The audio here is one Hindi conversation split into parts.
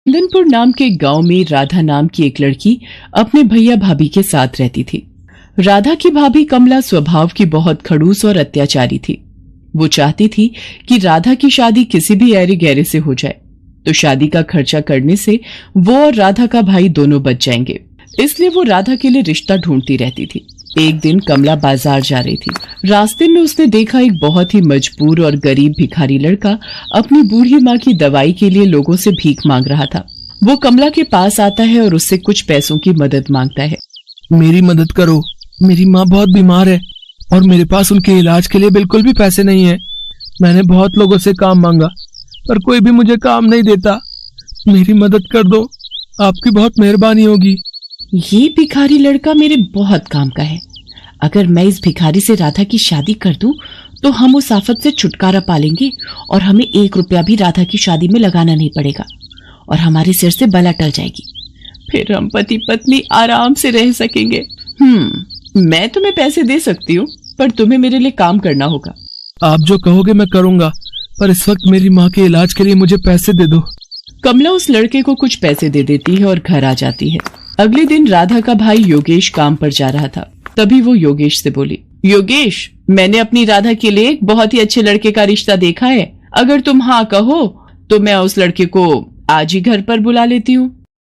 चंदनपुर नाम के गांव में राधा नाम की एक लड़की अपने भैया भाभी के साथ रहती थी। राधा की भाभी कमला स्वभाव की बहुत खड़ूस और अत्याचारी थी। वो चाहती थी कि राधा की शादी किसी भी ऐरे गहरे से हो जाए, तो शादी का खर्चा करने से वो और राधा का भाई दोनों बच जाएंगे। इसलिए वो राधा के लिए रिश्ता ढूंढती रहती थी। एक दिन कमला बाजार जा रही थी। रास्ते में उसने देखा एक बहुत ही मजबूर और गरीब भिखारी लड़का अपनी बूढ़ी माँ की दवाई के लिए लोगों से भीख मांग रहा था। वो कमला के पास आता है और उससे कुछ पैसों की मदद मांगता है। मेरी मदद करो, मेरी माँ बहुत बीमार है और मेरे पास उनके इलाज के लिए बिल्कुल भी पैसे नहीं है। मैंने बहुत लोगों से काम मांगा पर कोई भी मुझे काम नहीं देता। मेरी मदद कर दो, आपकी बहुत मेहरबानी होगी। ये भिखारी लड़का मेरे बहुत काम का है। अगर मैं इस भिखारी से राधा की शादी कर दूं, तो हम उस आफत से छुटकारा पालेंगे और हमें 1 रुपया भी राधा की शादी में लगाना नहीं पड़ेगा और हमारे सिर से बला टल जाएगी। फिर हम पति पत्नी आराम से रह सकेंगे। मैं तुम्हें पैसे दे सकती हूँ, पर तुम्हें मेरे लिए काम करना होगा। आप जो कहोगे मैं करूँगा, पर इस वक्त मेरी माँ के इलाज के लिए मुझे पैसे दे दो। कमला उस लड़के को कुछ पैसे दे देती है और घर आ जाती है। अगले दिन राधा का भाई योगेश काम पर जा रहा था। तभी वो योगेश से बोली, योगेश, मैंने अपनी राधा के लिए एक बहुत ही अच्छे लड़के का रिश्ता देखा है। अगर तुम हाँ कहो तो मैं उस लड़के को आज ही घर पर बुला लेती हूँ।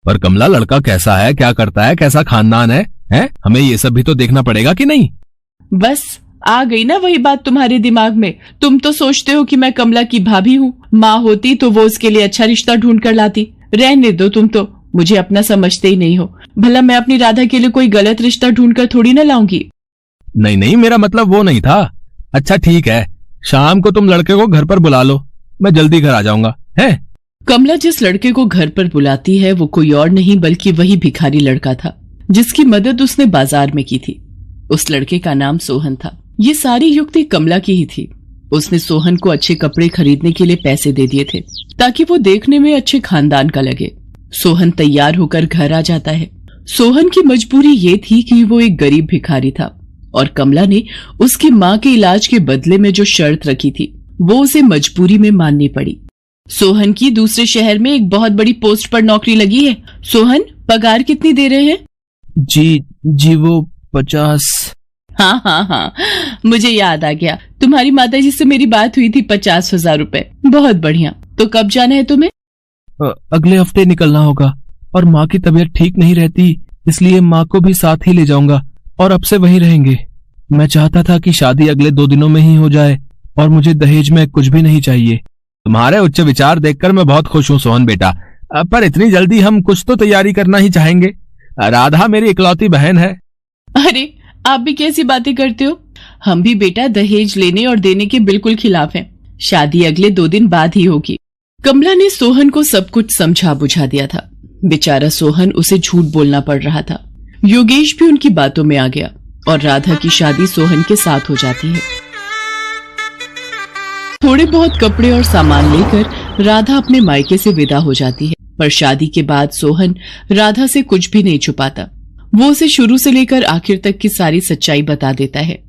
पर कमला, लड़का कैसा है, क्या करता है, कैसा खानदान है? हमें ये सब भी तो देखना पड़ेगा कि नहीं? बस आ गई ना वही बात तुम्हारे दिमाग में। तुम तो सोचते हो कि मैं कमला की भाभी हूँ। माँ होती तो वो उसके लिए अच्छा रिश्ता ढूंढ कर लाती। रहने दो, तुम तो मुझे अपना समझते ही नहीं हो। भला मैं अपनी राधा के लिए कोई गलत रिश्ता ढूंढकर थोड़ी ना लाऊंगी। नहीं नहीं, मेरा मतलब वो नहीं था। अच्छा ठीक है, शाम को तुम लड़के को घर पर बुला लो, मैं जल्दी घर आ जाऊंगा। है कमला जिस लड़के को घर पर बुलाती है वो कोई और नहीं बल्कि वही भिखारी लड़का था जिसकी मदद उसने बाजार में की थी। उस लड़के का नाम सोहन था। ये सारी युक्ति कमला की ही थी। उसने सोहन को अच्छे कपड़े खरीदने के लिए पैसे दे दिए थे ताकि वो देखने में अच्छे खानदान का लगे। सोहन तैयार होकर घर आ जाता है। सोहन की मजबूरी ये थी कि वो एक गरीब भिखारी था और कमला ने उसकी माँ के इलाज के बदले में जो शर्त रखी थी वो उसे मजबूरी में माननी पड़ी। सोहन की दूसरे शहर में एक बहुत बड़ी पोस्ट पर नौकरी लगी है। सोहन, पगार कितनी दे रहे हैं? जी वो 50। हाँ, मुझे याद आ गया। तुम्हारी माताजी से मेरी बात हुई थी। 50,000 रुपए। बहुत बढ़िया। तो कब जाना है तुम्हें? अगले हफ्ते निकलना होगा और माँ की तबीयत ठीक नहीं रहती, इसलिए माँ को भी साथ ही ले जाऊंगा और अब से वहीं रहेंगे। मैं चाहता था कि शादी अगले 2 दिनों में ही हो जाए और मुझे दहेज में कुछ भी नहीं चाहिए। तुम्हारे उच्च विचार देखकर मैं बहुत खुश हूँ सोहन बेटा, पर इतनी जल्दी हम कुछ तो तैयारी करना ही चाहेंगे। राधा मेरी इकलौती बहन है। अरे आप भी कैसी बातें करते हो? हम भी बेटा दहेज लेने और देने के बिल्कुल खिलाफ हैं। शादी अगले 2 दिन बाद ही होगी। कमला ने सोहन को सब कुछ समझा बुझा दिया था। बेचारा सोहन उसे झूठ बोलना पड़ रहा था। योगेश भी उनकी बातों में आ गया और राधा की शादी सोहन के साथ हो जाती है। थोड़े बहुत कपड़े और सामान लेकर राधा अपने मायके से विदा हो जाती है। पर शादी के बाद सोहन राधा से कुछ भी नहीं छुपाता। वो उसे शुरू से लेकर आखिर तक की सारी सच्चाई बता देता है।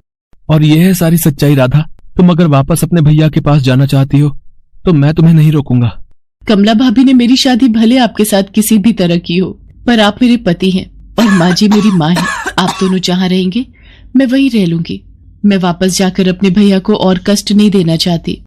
और ये है सारी सच्चाई राधा। तुम अगर वापस अपने भैया के पास जाना चाहती हो तो मैं तुम्हें नहीं रोकूंगा। कमला भाभी ने मेरी शादी भले आपके साथ किसी भी तरह की हो, पर आप मेरे पति हैं और माँ जी मेरी माँ है। आप दोनों जहाँ रहेंगे मैं वहीं रह लूंगी। मैं वापस जाकर अपने भैया को और कष्ट नहीं देना चाहती।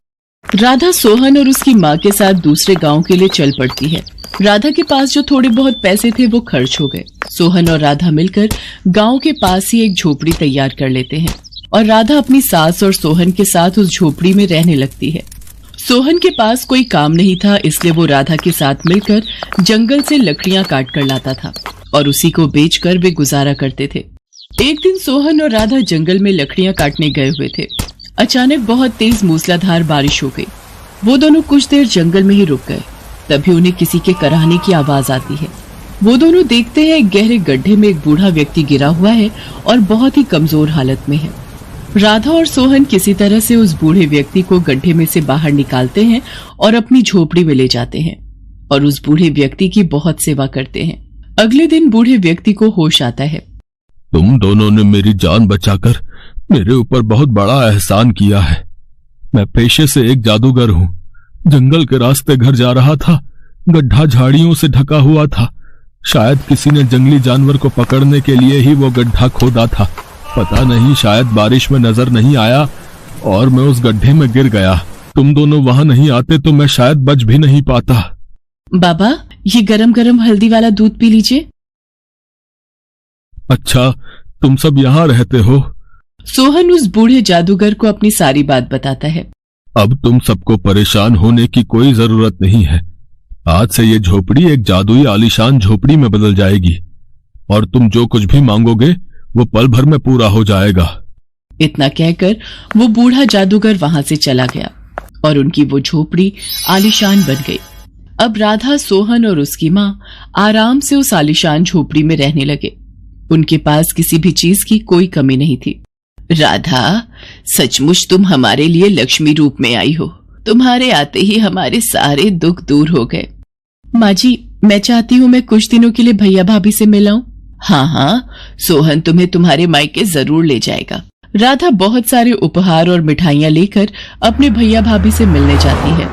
राधा सोहन और उसकी माँ के साथ दूसरे गांव के लिए चल पड़ती है। राधा के पास जो थोड़े बहुत पैसे थे वो खर्च हो गए। सोहन और राधा मिलकर गांव के पास ही एक झोपड़ी तैयार कर लेते हैं और राधा अपनी सास और सोहन के साथ उस झोपड़ी में रहने लगती है। सोहन के पास कोई काम नहीं था, इसलिए वो राधा के साथ मिलकर जंगल से लकड़ियां काट कर लाता था और उसी को बेचकर वे गुजारा करते थे। एक दिन सोहन और राधा जंगल में लकड़ियां काटने गए हुए थे। अचानक बहुत तेज मूसलाधार बारिश हो गई। वो दोनों कुछ देर जंगल में ही रुक गए। तभी उन्हें किसी के कराहने की आवाज आती है। वो दोनों देखते हैं एक गहरे गड्ढे में एक बूढ़ा व्यक्ति गिरा हुआ है और बहुत ही कमजोर हालत में है। राधा और सोहन किसी तरह से उस बूढ़े व्यक्ति को गड्ढे में से बाहर निकालते हैं और अपनी झोपड़ी में ले जाते हैं और उस बूढ़े व्यक्ति की बहुत सेवा करते हैं। अगले दिन बूढ़े व्यक्ति को होश आता है। तुम दोनों ने मेरी जान बचाकर मेरे ऊपर बहुत बड़ा एहसान किया है। मैं पेशे से एक जादूगर हूँ। जंगल के रास्ते घर जा रहा था गड्ढा झाड़ियों से ढका हुआ था। शायद किसी ने जंगली जानवर को पकड़ने के लिए ही वो गड्ढा खोदा था। पता नहीं, शायद बारिश में नजर नहीं आया और मैं उस गड्ढे में गिर गया। तुम दोनों वहां नहीं आते तो मैं शायद बच भी नहीं पाता। बाबा, ये गरम गरम हल्दी वाला दूध पी लीजिए। अच्छा, तुम सब यहाँ रहते हो? सोहन उस बूढ़े जादूगर को अपनी सारी बात बताता है। अब तुम सबको परेशान होने की कोई जरूरत नहीं है। आज से ये झोपड़ी एक जादुई आलीशान झोपड़ी में बदल जाएगी और तुम जो कुछ भी मांगोगे वो पल भर में पूरा हो जाएगा। इतना कहकर वो बूढ़ा जादूगर वहां से चला गया और उनकी वो झोपड़ी आलीशान बन गई। अब राधा, सोहन और उसकी माँ आराम से उस आलीशान झोपड़ी में रहने लगे। उनके पास किसी भी चीज की कोई कमी नहीं थी। राधा, सचमुच तुम हमारे लिए लक्ष्मी रूप में आई हो। तुम्हारे आते ही हमारे सारे दुख दूर हो गए। माँ जी, मैं चाहती हूँ मैं कुछ दिनों के लिए भैया भाभी से मिलाऊं। हाँ हाँ, सोहन तुम्हें तुम्हारे मायके जरूर ले जाएगा। राधा बहुत सारे उपहार और मिठाइयां लेकर अपने भैया भाभी से मिलने जाती है।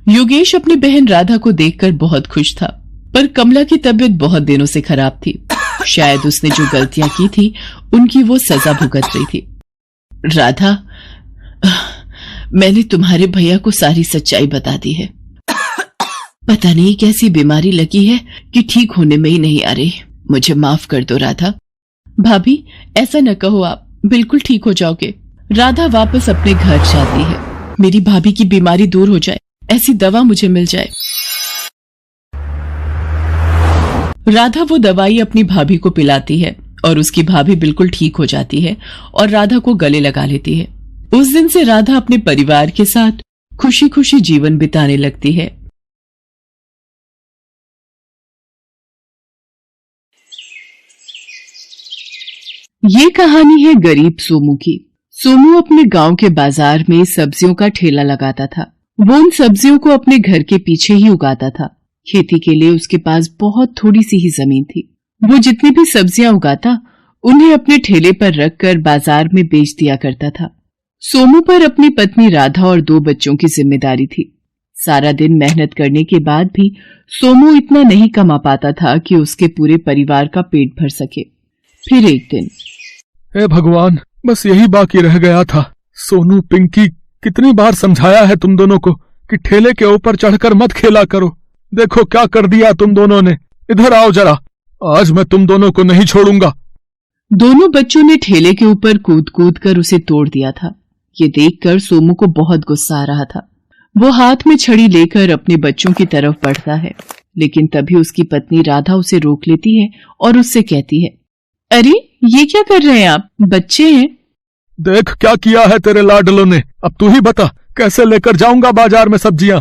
योगेश अपनी बहन राधा को देखकर बहुत खुश था, पर कमला की तबीयत बहुत दिनों से खराब थी। शायद उसने जो गलतियां की थी उनकी वो सजा भुगत रही थी। राधा, मैंने तुम्हारे भैया को सारी सच्चाई बता दी है। पता नहीं कैसी बीमारी लगी है कि ठीक होने में ही नहीं आ रही। मुझे माफ कर दो राधा। भाभी, ऐसा न कहो, आप बिल्कुल ठीक हो जाओगे। राधा वापस अपने घर जाती है। मेरी भाभी की बीमारी दूर हो जाए, ऐसी दवा मुझे मिल जाए। राधा वो दवाई अपनी भाभी को पिलाती है और उसकी भाभी बिल्कुल ठीक हो जाती है और राधा को गले लगा लेती है। उस दिन से राधा अपने परिवार के साथ खुशी खुशी जीवन बिताने लगती है। ये कहानी है गरीब सोमू की। सोमू अपने गांव के बाजार में सब्जियों का ठेला लगाता था। वो उन सब्जियों को अपने घर के पीछे ही उगाता था। खेती के लिए उसके पास बहुत थोड़ी सी ही जमीन थी। वो जितनी भी सब्जियां उगाता उन्हें अपने ठेले पर रखकर बाजार में बेच दिया करता था। सोमू पर अपनी पत्नी राधा और 2 बच्चों की जिम्मेदारी थी। सारा दिन मेहनत करने के बाद भी सोमू इतना नहीं कमा पाता था कि उसके पूरे परिवार का पेट भर सके। फिर एक दिन, हे भगवान, बस यही बाकी रह गया था। सोनू, पिंकी, कितनी बार समझाया है तुम दोनों को कि ठेले के ऊपर चढ़कर मत खेला करो। देखो क्या कर दिया तुम दोनों ने। इधर आओ जरा, आज मैं तुम दोनों को नहीं छोड़ूंगा। दोनों बच्चों ने ठेले के ऊपर कूद कूद कर उसे तोड़ दिया था। ये देखकर सोमू को बहुत गुस्सा आ रहा था। वो हाथ में छड़ी लेकर अपने बच्चों की तरफ बढ़ता है, लेकिन तभी उसकी पत्नी राधा उसे रोक लेती है और उससे कहती है, अरे ये क्या कर रहे हैं आप? बच्चे हैं। देख क्या किया है तेरे लाडलों ने। अब तू ही बता, कैसे लेकर जाऊंगा बाजार में सब्जियां।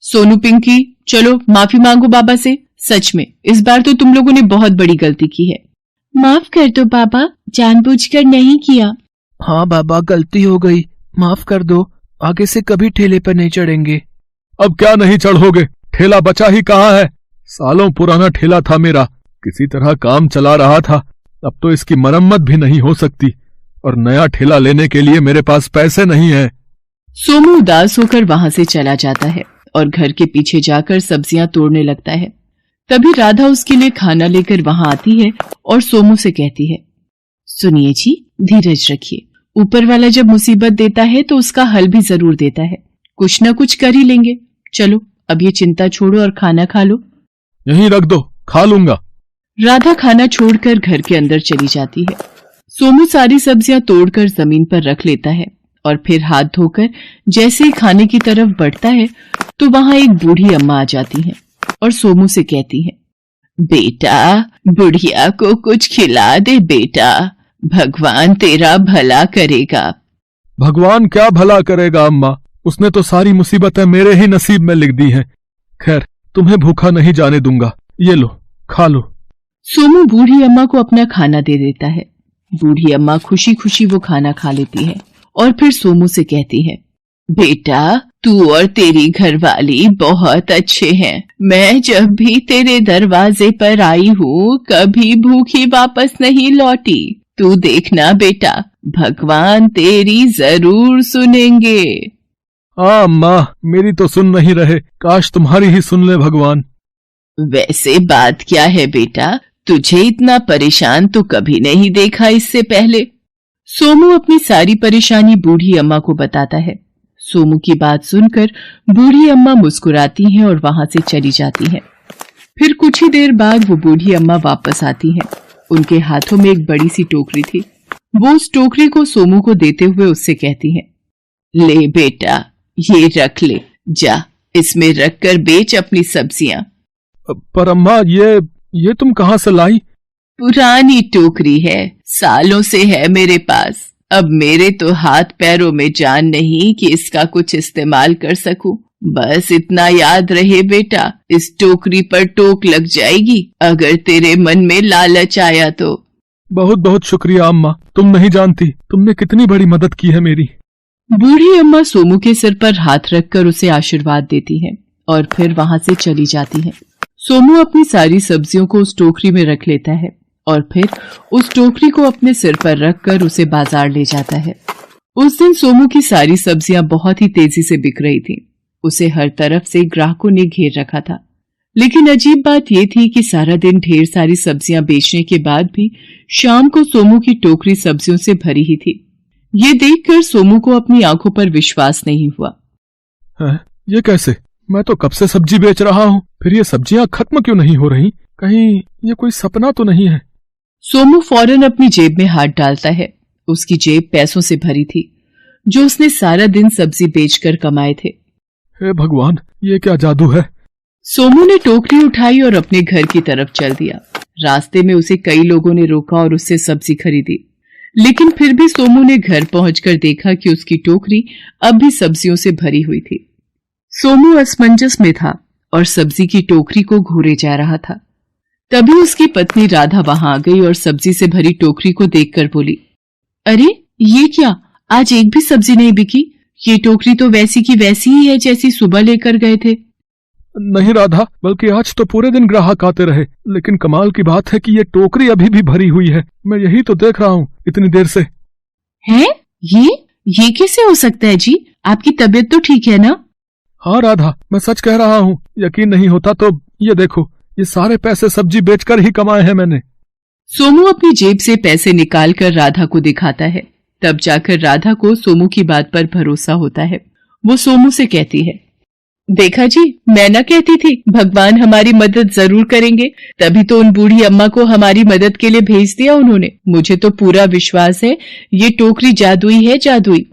सोनू, पिंकी, चलो माफी मांगो बाबा से। सच में इस बार तो तुम लोगों ने बहुत बड़ी गलती की है। माफ कर दो बाबा, जानबूझकर नहीं किया। हाँ बाबा, गलती हो गई, माफ कर दो। आगे से कभी ठेले पर नहीं चढ़ेंगे। अब क्या नहीं चढ़ोगे? ठेला बचा ही कहाँ है? सालों पुराना ठेला था मेरा, किसी तरह काम चला रहा था। अब तो इसकी मरम्मत भी नहीं हो सकती और नया ठेला लेने के लिए मेरे पास पैसे नहीं है। सोमू उदास होकर वहां से चला जाता है और घर के पीछे जाकर सब्जियां तोड़ने लगता है। तभी राधा उसके लिए खाना लेकर वहां आती है और सोमू से कहती है, सुनिए जी, धीरज रखिए। ऊपर वाला जब मुसीबत देता है तो उसका हल भी जरूर देता है। कुछ न कुछ कर ही लेंगे। चलो अब ये चिंता छोड़ो और खाना खा लो। यहीं रख दो, खा लूंगा। राधा खाना छोड़कर घर के अंदर चली जाती है। सोमू सारी सब्जियां तोड़कर जमीन पर रख लेता है और फिर हाथ धोकर जैसे ही खाने की तरफ बढ़ता है तो वहां एक बूढ़ी अम्मा आ जाती है और सोमू से कहती है, बेटा, बुढ़िया को कुछ खिला दे बेटा, भगवान तेरा भला करेगा। भगवान क्या भला करेगा अम्मा, उसने तो सारी मुसीबतें मेरे ही नसीब में लिख दी हैं। खैर, तुम्हें भूखा नहीं जाने दूंगा, ये लो, खा लो। सोमू बूढ़ी अम्मा को अपना खाना दे देता है। बूढ़ी अम्मा खुशी खुशी वो खाना खा लेती है और फिर सोमू से कहती है, बेटा, तू और तेरी घरवाली बहुत अच्छे हैं। मैं जब भी तेरे दरवाजे पर आई हूँ कभी भूखी वापस नहीं लौटी। तू देखना बेटा, भगवान तेरी जरूर सुनेंगे। हाँ अम्मा, मेरी तो सुन नहीं रहे, काश तुम्हारी ही सुन ले भगवान। वैसे बात क्या है बेटा, तुझे इतना परेशान तो कभी नहीं देखा इससे पहले। सोमू अपनी सारी परेशानी बूढ़ी अम्मा को बताता है। सोमू की बात सुनकर बूढ़ी अम्मा मुस्कुराती हैं और वहां से चली जाती हैं। फिर कुछ ही देर बाद वो बूढ़ी अम्मा वापस आती हैं। उनके हाथों में एक बड़ी सी टोकरी थी। वो उस टोकरी को सोमू को देते हुए उससे कहती हैं, ले बेटा, ये रख ले, जा इसमें रख कर बेच अपनी सब्जियां। पर अम्मा, ये तुम कहाँ से लाई? पुरानी टोकरी है, सालों से है मेरे पास। अब मेरे तो हाथ पैरों में जान नहीं कि इसका कुछ इस्तेमाल कर सकूं। बस इतना याद रहे बेटा, इस टोकरी पर टोक लग जाएगी अगर तेरे मन में लालच आया तो। बहुत बहुत शुक्रिया अम्मा, तुम नहीं जानती तुमने कितनी बड़ी मदद की है मेरी। बूढ़ी अम्मा सोमू के सिर पर हाथ रखकर उसे आशीर्वाद देती हैं और फिर वहां से चली जाती हैं। सोमू अपनी सारी सब्जियों को उस टोकरी में रख लेता है और फिर उस टोकरी को अपने सिर पर रखकर उसे बाजार ले जाता है। उस दिन सोमू की सारी सब्जियां बहुत ही तेजी से बिक रही थीं। उसे हर तरफ से ग्राहकों ने घेर रखा था। लेकिन अजीब बात यह थी कि सारा दिन ढेर सारी सब्जियां बेचने के बाद भी शाम को सोमू की टोकरी सब्जियों से भरी ही थी। ये देखकर सोमू को अपनी आंखों पर विश्वास नहीं हुआ। है? ये कैसे? मैं तो कब से सब्जी बेच रहा हूँ, फिर ये सब्जियां खत्म क्यों नहीं हो रही? कहीं ये कोई सपना तो नहीं है? सोमू फौरन अपनी जेब में हाथ डालता है। उसकी जेब पैसों से भरी थी जो उसने सारा दिन सब्जी बेचकर कमाए थे। हे भगवान, ये क्या जादू है? सोमू ने टोकरी उठाई और अपने घर की तरफ चल दिया। रास्ते में उसे कई लोगों ने रोका और उससे सब्जी खरीदी, लेकिन फिर भी सोमू ने घर पहुंचकर देखा कि उसकी टोकरी अब भी सब्जियों से भरी हुई थी। सोमू असमंजस में था और सब्जी की टोकरी को घूरे जा रहा था। तभी उसकी पत्नी राधा वहां आ गई और सब्जी से भरी टोकरी को देखकर बोली, अरे ये क्या, आज एक भी सब्जी नहीं बिकी? ये टोकरी तो वैसी की वैसी ही है जैसी सुबह लेकर गए थे। नहीं राधा, बल्कि आज तो पूरे दिन ग्राहक आते रहे, लेकिन कमाल की बात है कि ये टोकरी अभी भी भरी हुई है। मैं यही तो देख रहा हूँ इतनी देर से। है? ये कैसे हो सकता है जी? आपकी तबीयत तो ठीक है ना? हाँ राधा, मैं सच कह रहा हूँ। यकीन नहीं होता तो ये देखो, ये सारे पैसे सब्जी बेचकर ही कमाए हैं मैंने। सोमू अपनी जेब से पैसे निकालकर राधा को दिखाता है। तब जाकर राधा को सोमू की बात पर भरोसा होता है। वो सोमू से कहती है, देखा जी, मैं ना कहती थी भगवान हमारी मदद जरूर करेंगे, तभी तो उन बूढ़ी अम्मा को हमारी मदद के लिए भेज दिया उन्होंने। मुझे तो पूरा विश्वास है ये टोकरी जादुई है, जादुई।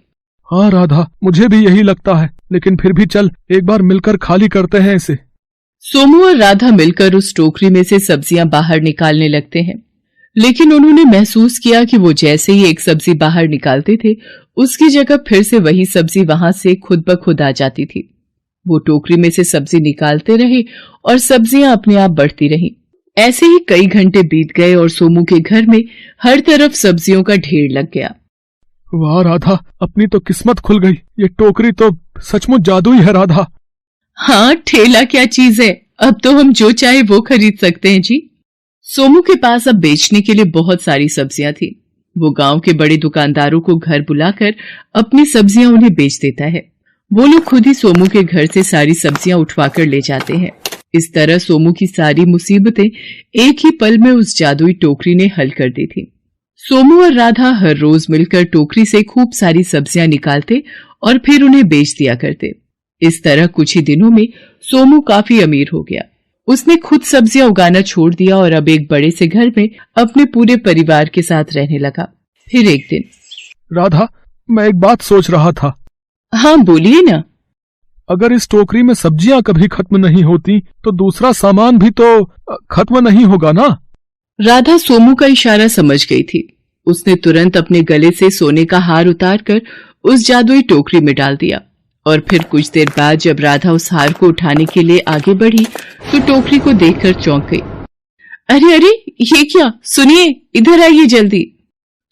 हाँ राधा, मुझे भी यही लगता है, लेकिन फिर भी चल एक बार मिलकर खाली करते हैं इसे। सोमू और राधा मिलकर उस टोकरी में से सब्जियां बाहर निकालने लगते हैं, लेकिन उन्होंने महसूस किया कि वो जैसे ही एक सब्जी बाहर निकालते थे, उसकी जगह फिर से वही सब्जी वहां से खुद ब खुद आ जाती थी। वो टोकरी में से सब्जी निकालते रहे और सब्जियां अपने आप बढ़ती रहीं। ऐसे ही कई घंटे बीत गए और सोमू के घर में हर तरफ सब्जियों का ढेर लग गया। वाह राधा, अपनी तो किस्मत खुल गई। ये टोकरी तो सचमुच जादुई है राधा। हाँ, ठेला क्या चीज है, अब तो हम जो चाहे वो खरीद सकते हैं जी। सोमू के पास अब बेचने के लिए बहुत सारी सब्जियां थी। वो गांव के बड़े दुकानदारों को घर बुलाकर अपनी सब्जियां उन्हें बेच देता है। वो लोग खुद ही सोमू के घर से सारी सब्जियां उठवाकर ले जाते हैं। इस तरह सोमू की सारी मुसीबतें एक ही पल में उस जादुई टोकरी ने हल कर दी थी। सोमू और राधा हर रोज मिलकर टोकरी से खूब सारी सब्जियां निकालते और फिर उन्हें बेच दिया करते। इस तरह कुछ ही दिनों में सोमू काफी अमीर हो गया। उसने खुद सब्जियां उगाना छोड़ दिया और अब एक बड़े से घर में अपने पूरे परिवार के साथ रहने लगा। फिर एक दिन, राधा, मैं एक बात सोच रहा था। हाँ बोलिए ना। अगर इस टोकरी में सब्जियां कभी खत्म नहीं होती तो दूसरा सामान भी तो खत्म नहीं होगा ना? राधा सोमू का इशारा समझ गई थी। उसने तुरंत अपने गले से सोने का हार उतारकर उस जादुई टोकरी में डाल दिया और फिर कुछ देर बाद जब राधा उस हार को उठाने के लिए आगे बढ़ी तो टोकरी को देखकर चौंक गई। अरे अरे, ये क्या? सुनिए, इधर आइए जल्दी।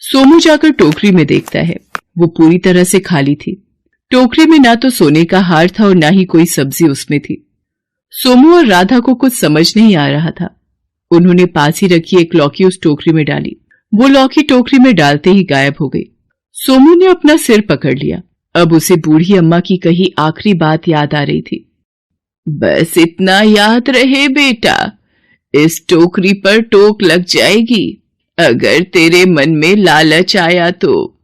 सोमू जाकर टोकरी में देखता है। वो पूरी तरह से खाली थी। टोकरी में ना तो सोने का हार था और ना ही कोई सब्जी उसमें थी। सोमू और राधा को कुछ समझ नहीं आ रहा था। उन्होंने पास ही रखी एक लौकी उस टोकरी में डाली। वो लौकी टोकरी में डालते ही गायब हो गई। सोमू ने अपना सिर पकड़ लिया। अब उसे बूढ़ी अम्मा की कही आखिरी बात याद आ रही थी। बस इतना याद रहे बेटा, इस टोकरी पर टोक लग जाएगी। अगर तेरे मन में लालच आया तो